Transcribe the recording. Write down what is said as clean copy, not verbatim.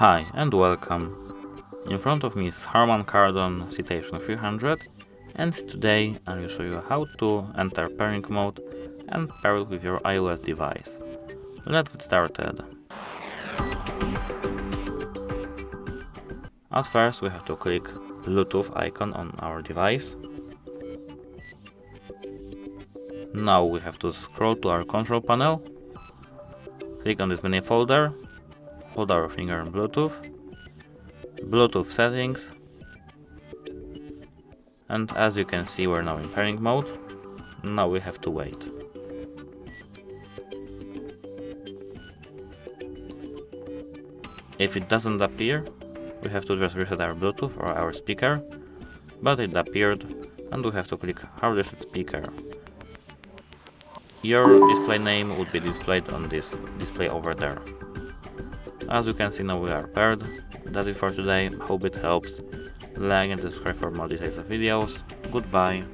Hi and welcome. In front of me is Harman Kardon Citation 300, and today I will show you how to enter pairing mode and pair it with your iOS device. Let's get started. At first we have to click Bluetooth icon on our device. Now we have to scroll to our control panel, click on this mini folder, hold our finger on Bluetooth, Bluetooth settings, and as you can see we're now in pairing mode. Now we have to wait. If it doesn't appear, we have to just reset our Bluetooth or our speaker, but it appeared and we have to click Hard Reset Speaker. Your display name would be displayed on this display over there. As you can see, now we are paired. That's it for today. Hope it helps. Like and subscribe for more details of videos. Goodbye.